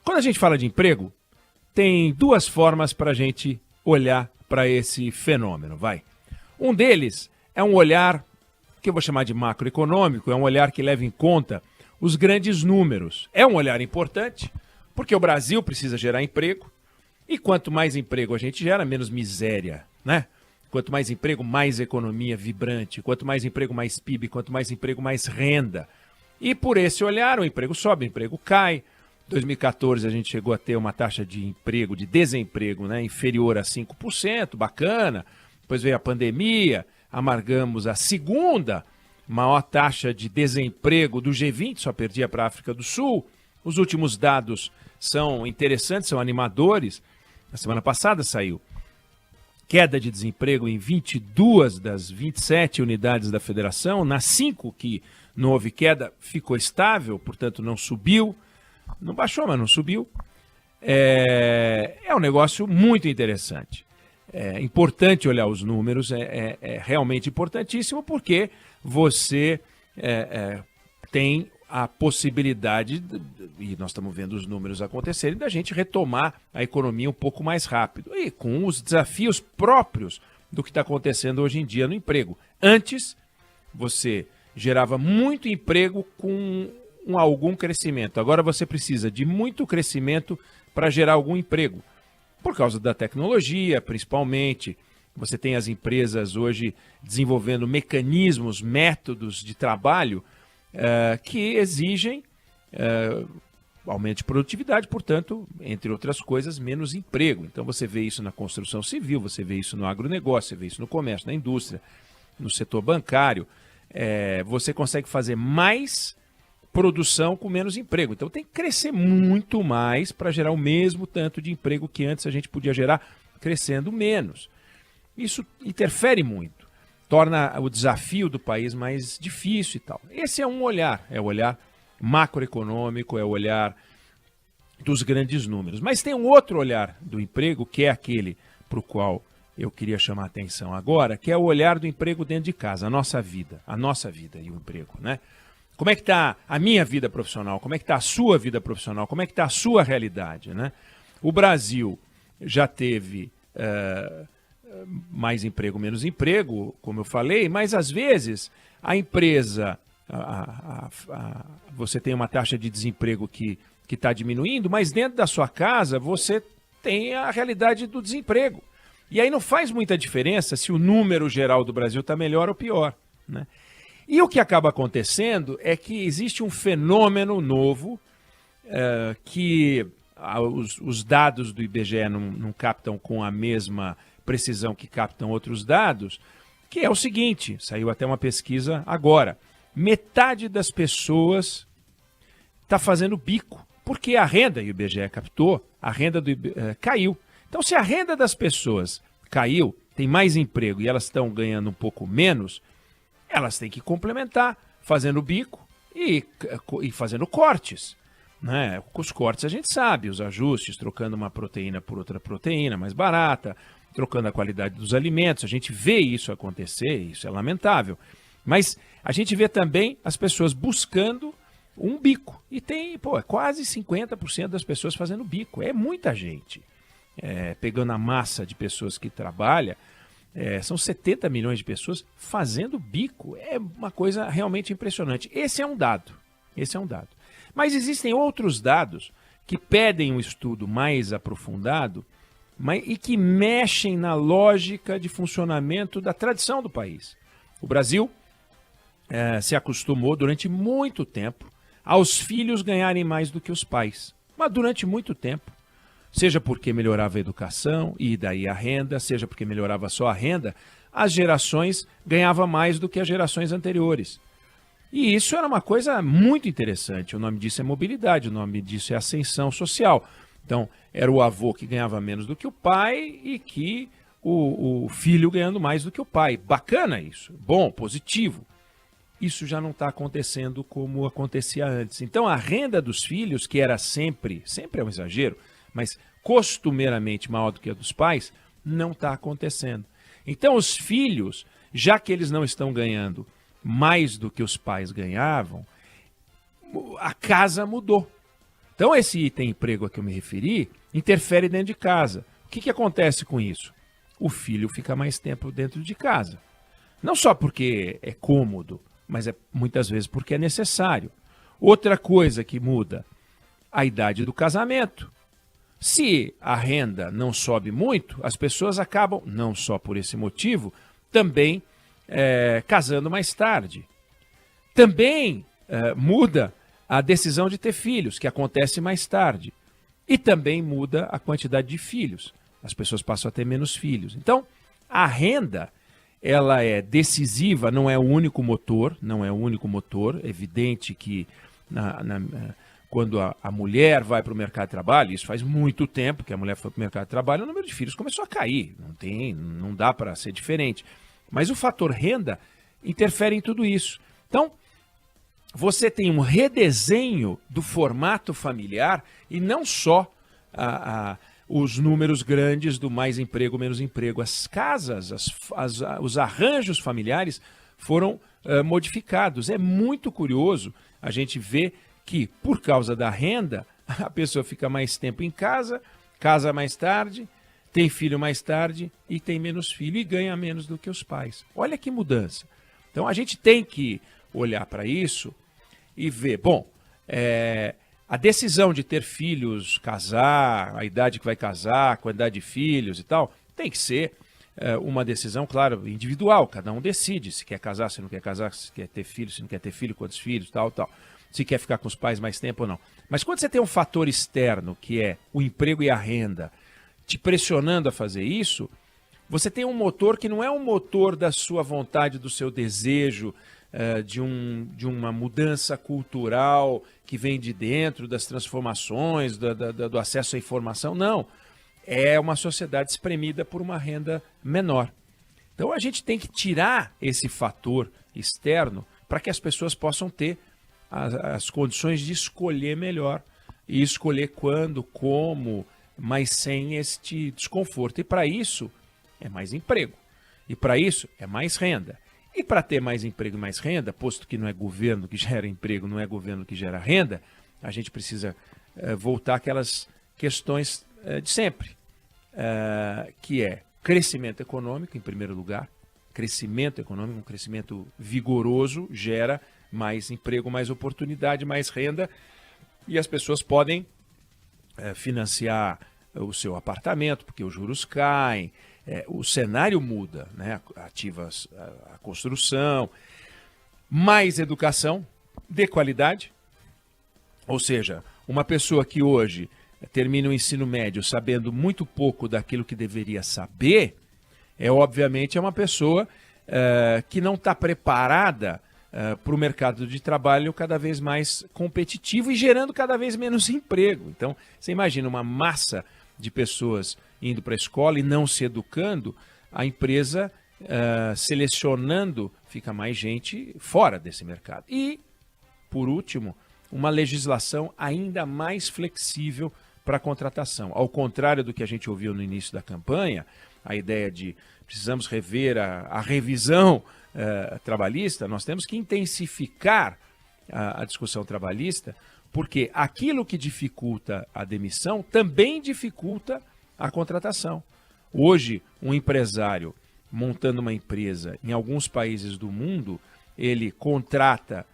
Quando a gente fala de emprego, tem duas formas para a gente olhar para esse fenômeno, vai. Um deles é um olhar que eu vou chamar de macroeconômico, é um olhar que leva em conta os grandes números. É um olhar importante, porque o Brasil precisa gerar emprego, e quanto mais emprego a gente gera, menos miséria, né? Quanto mais emprego, mais economia vibrante. Quanto mais emprego, mais PIB. Quanto mais emprego, mais renda. E por esse olhar, o emprego sobe, o emprego cai. Em 2014, a gente chegou a ter uma taxa de emprego, de desemprego, né, inferior a 5%, bacana. Depois veio a pandemia, amargamos a segunda maior taxa de desemprego do G20, só perdia para a África do Sul. Os últimos dados são interessantes, são animadores. Na semana passada saiu queda de desemprego em 22 das 27 unidades da federação. Nas 5 que não houve queda, ficou estável, portanto não subiu. Não baixou, mas não subiu. É um negócio muito interessante. É importante olhar os números, é realmente importantíssimo, porque você tem a possibilidade, e nós estamos vendo os números acontecerem, da gente retomar a economia um pouco mais rápido e com os desafios próprios do que está acontecendo hoje em dia no emprego. Antes, você gerava muito emprego com algum crescimento. Agora você precisa de muito crescimento para gerar algum emprego. Por causa da tecnologia, principalmente. Você tem as empresas hoje desenvolvendo mecanismos, métodos de trabalho que exigem aumento de produtividade, portanto, entre outras coisas, menos emprego. Então você vê isso na construção civil, você vê isso no agronegócio, você vê isso no comércio, na indústria, no setor bancário. Você consegue fazer mais produção com menos emprego. Então tem que crescer muito mais para gerar o mesmo tanto de emprego que antes a gente podia gerar crescendo menos. Isso interfere muito, torna o desafio do país mais difícil e tal. Esse é um olhar, é o olhar macroeconômico, é o olhar dos grandes números. Mas tem um outro olhar do emprego, que é aquele para o qual eu queria chamar a atenção agora, que é o olhar do emprego dentro de casa, a nossa vida e o emprego, né? Como é que está a minha vida profissional? Como é que está a sua vida profissional? Como é que está a sua realidade, né? O Brasil já teve mais emprego, menos emprego, como eu falei, mas às vezes a empresa, você tem uma taxa de desemprego que está diminuindo, mas dentro da sua casa você tem a realidade do desemprego. E aí não faz muita diferença se o número geral do Brasil está melhor ou pior, né? E o que acaba acontecendo é que existe um fenômeno novo que os dados do IBGE não captam com a mesma precisão que captam outros dados, que é o seguinte, saiu até uma pesquisa agora, metade das pessoas está fazendo bico, porque a renda, e o IBGE captou, a renda caiu. Então, se a renda das pessoas caiu, tem mais emprego e elas estão ganhando um pouco menos, elas têm que complementar, fazendo bico e fazendo cortes, né? Os cortes a gente sabe, os ajustes, trocando uma proteína por outra proteína mais barata, trocando a qualidade dos alimentos, a gente vê isso acontecer, isso é lamentável. Mas a gente vê também as pessoas buscando um bico. E tem quase 50% das pessoas fazendo bico. É muita gente. Pegando a massa de pessoas que trabalha, são 70 milhões de pessoas fazendo bico. É uma coisa realmente impressionante. Esse é um dado. Mas existem outros dados que pedem um estudo mais aprofundado e que mexem na lógica de funcionamento da tradição do país. O Brasil se acostumou durante muito tempo aos filhos ganharem mais do que os pais. Mas durante muito tempo. Seja porque melhorava a educação e daí a renda, seja porque melhorava só a renda, as gerações ganhavam mais do que as gerações anteriores. E isso era uma coisa muito interessante. O nome disso é mobilidade, o nome disso é ascensão social. Então, era o avô que ganhava menos do que o pai e que o filho ganhando mais do que o pai. Bacana isso, bom, positivo. Isso já não está acontecendo como acontecia antes. Então, a renda dos filhos, que era sempre é um exagero, mas costumeiramente maior do que a dos pais, não está acontecendo. Então, os filhos, já que eles não estão ganhando mais do que os pais ganhavam, a casa mudou. Então esse item emprego a que eu me referi interfere dentro de casa. O que acontece com isso? O filho fica mais tempo dentro de casa. Não só porque é cômodo, mas muitas vezes porque é necessário. Outra coisa que muda, a idade do casamento. Se a renda não sobe muito, as pessoas acabam, não só por esse motivo, também casando mais tarde. Também muda a decisão de ter filhos, que acontece mais tarde. E também muda a quantidade de filhos. As pessoas passam a ter menos filhos. Então, a renda, ela é decisiva, não é o único motor, É evidente que quando a mulher vai para o mercado de trabalho, isso faz muito tempo que a mulher foi para o mercado de trabalho, o número de filhos começou a cair. Não dá para ser diferente. Mas o fator renda interfere em tudo isso. Então, você tem um redesenho do formato familiar e não só os números grandes do mais emprego, menos emprego. As casas, os arranjos familiares foram modificados. É muito curioso a gente ver que, por causa da renda, a pessoa fica mais tempo em casa, casa mais tarde, tem filho mais tarde e tem menos filho e ganha menos do que os pais. Olha que mudança. Então a gente tem que olhar para isso e ver, a decisão de ter filhos, casar, a idade que vai casar, a quantidade de filhos e tal, tem que ser uma decisão, claro, individual. Cada um decide se quer casar, se não quer casar, se quer ter filho, se não quer ter filho, quantos filhos, tal. Se quer ficar com os pais mais tempo ou não. Mas quando você tem um fator externo, que é o emprego e a renda, te pressionando a fazer isso, você tem um motor que não é um motor da sua vontade, do seu desejo, de uma mudança cultural que vem de dentro, das transformações, do acesso à informação. Não. É uma sociedade espremida por uma renda menor. Então a gente tem que tirar esse fator externo para que as pessoas possam ter as condições de escolher melhor e escolher quando, como, mas sem este desconforto. E para isso é mais emprego. E para isso é mais renda. E para ter mais emprego e mais renda, posto que não é governo que gera emprego, não é governo que gera renda, a gente precisa voltar àquelas questões de sempre, que é crescimento econômico, em primeiro lugar. Crescimento econômico, um crescimento vigoroso, gera mais emprego, mais oportunidade, mais renda, e as pessoas podem financiar o seu apartamento, porque os juros caem, o cenário muda, né? Ativas a construção, mais educação de qualidade, ou seja, uma pessoa que hoje termina o ensino médio sabendo muito pouco daquilo que deveria saber, obviamente é uma pessoa que não está preparada para o mercado de trabalho cada vez mais competitivo e gerando cada vez menos emprego. Então, você imagina uma massa de pessoas indo para a escola e não se educando, a empresa selecionando, fica mais gente fora desse mercado. E, por último, uma legislação ainda mais flexível para a contratação. Ao contrário do que a gente ouviu no início da campanha, a ideia de precisamos rever a revisão trabalhista, nós temos que intensificar a discussão trabalhista, porque aquilo que dificulta a demissão também dificulta a contratação. Hoje, um empresário montando uma empresa em alguns países do mundo, ele contrata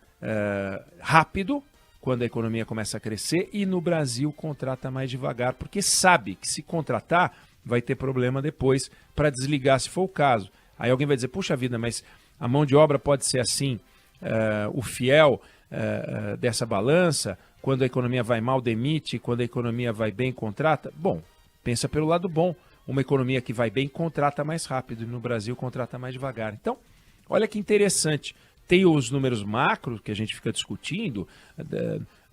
rápido, quando a economia começa a crescer, e no Brasil contrata mais devagar, porque sabe que se contratar vai ter problema depois para desligar, se for o caso. Aí alguém vai dizer, puxa vida, mas a mão de obra pode ser assim, o fiel dessa balança, quando a economia vai mal, demite, quando a economia vai bem, contrata. Bom, pensa pelo lado bom. Uma economia que vai bem, contrata mais rápido, e no Brasil contrata mais devagar. Então, olha que interessante. Tem os números macros que a gente fica discutindo,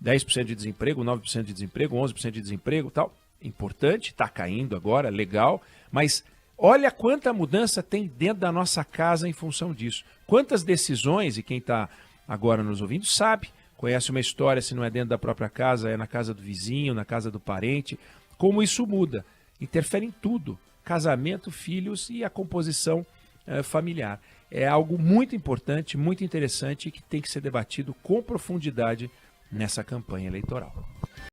10% de desemprego, 9% de desemprego, 11% de desemprego, tal. Importante, está caindo agora, legal, mas olha quanta mudança tem dentro da nossa casa em função disso. Quantas decisões, e quem está agora nos ouvindo sabe, conhece uma história, se não é dentro da própria casa, é na casa do vizinho, na casa do parente, como isso muda. Interfere em tudo, casamento, filhos e a composição familiar. É algo muito importante, muito interessante e que tem que ser debatido com profundidade nessa campanha eleitoral.